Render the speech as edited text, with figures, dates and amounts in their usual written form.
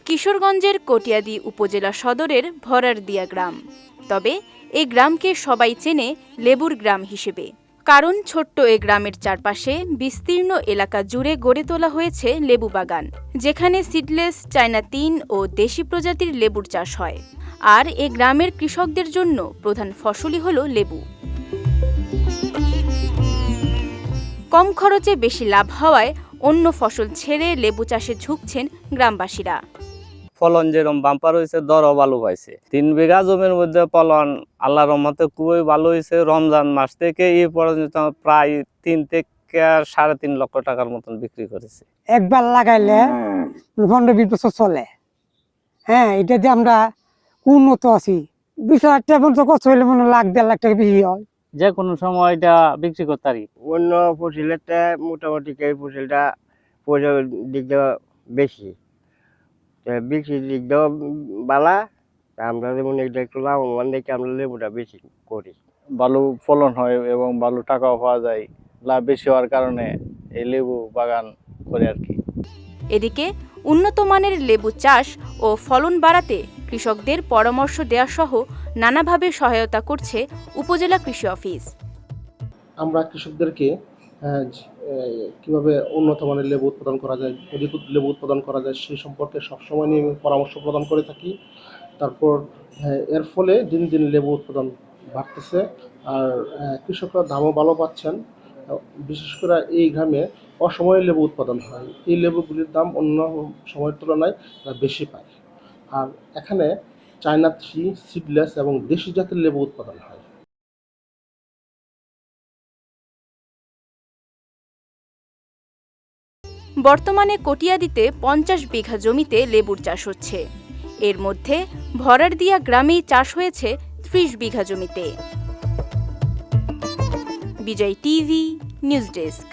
কিশোরগঞ্জের কটিয়াদী উপজেলা সদরের ভরারদিয়া গ্রাম। তবে এই গ্রামকে সবাই চেনে লেবুর গ্রাম হিসেবে। কারণ ছোট্ট এ গ্রামের চারপাশে বিস্তীর্ণ এলাকা জুড়ে গড়ে তোলা হয়েছে লেবু বাগান, যেখানে সিডলেস, চায়না ৩ ও দেশি প্রজাতির লেবুর চাষ হয়। আর এ গ্রামের কৃষকদের জন্য প্রধান ফসলই হল লেবু। কম খরচে বেশি লাভ হওয়ায় অন্য ফসল ছেড়ে লেবু চাষে ঝুঁকছেন গ্রামবাসীরা। ফলন যেরকম বাম্পার হয়েছে, দরও ভালো পাইছে। ৩ বিঘা জমির মধ্যে ফলন আল্লাহর রহমতে খুবই ভালো হয়েছে। রমজান মাস থেকে এই পর্যন্ত প্রায় ৩ থেকে ৩.৫ লক্ষ টাকার মতন বিক্রি করেছে। একবার লাগাইলে ১৫-২০ বছর চলে। হ্যাঁ, এটা যে আমরা উন্নত আছি। ২০,০০০ টাকা পর্যন্ত কত হইলে মনে ১,০০,০০০ টাকা বেশি হয়। যে কোনো সময় এটা বিক্রি করতে পারি। অন্য ফসলের মোটামুটি এই ফসলটা পয়সার দিক দিয়ে বেশি, বিক্রির দিক দিয়েও বালা। আমরা যেমন এটা একটু লাভবান দেখে আমরা লেবুটা বেশি করি। ভালো ফলন হয় এবং ভালো টাকাও পাওয়া যায়। লাভ বেশি হওয়ার কারণে এই লেবু বাগান করে আর কি। এদিকে উন্নত মানের লেবু চাষ ও ফলন বাড়াতে কৃষকদের পরামর্শ দেওয়া সহ নানাভাবে সহায়তা করছে উপজেলা কৃষি অফিস। আমরা কৃষকদেরকে কিভাবে উন্নত মানের লেবু উৎপাদন করা যায়, অধিক লেবু উৎপাদন করা যায় সেই সম্পর্কে সবসময় নিয়ে পরামর্শ প্রদান করে থাকি। তারপর এর ফলে দিন দিন লেবু উৎপাদন বাড়তেছে, আর কৃষকরা দামও ভালো পাচ্ছেন। বিশেষ করে এই গ্রামে অসময়ে লেবু উৎপাদন হয়। এই লেবুগুলির দাম অন্য সময়ের তুলনায় বেশি পায়। আর এখানে চায়না ৩, সিডলেস এবং দেশি জাতের লেবু উৎপাদন হয়। বর্তমানে কটিয়াদীতে ৫০ বিঘা জমিতে লেবুর চাষ হচ্ছে। এর মধ্যে ভরারদিয়া গ্রামেই চাষ হয়েছে ৩০ বিঘা জমিতে। বিজয় টিভি নিউজ ডেস্ক।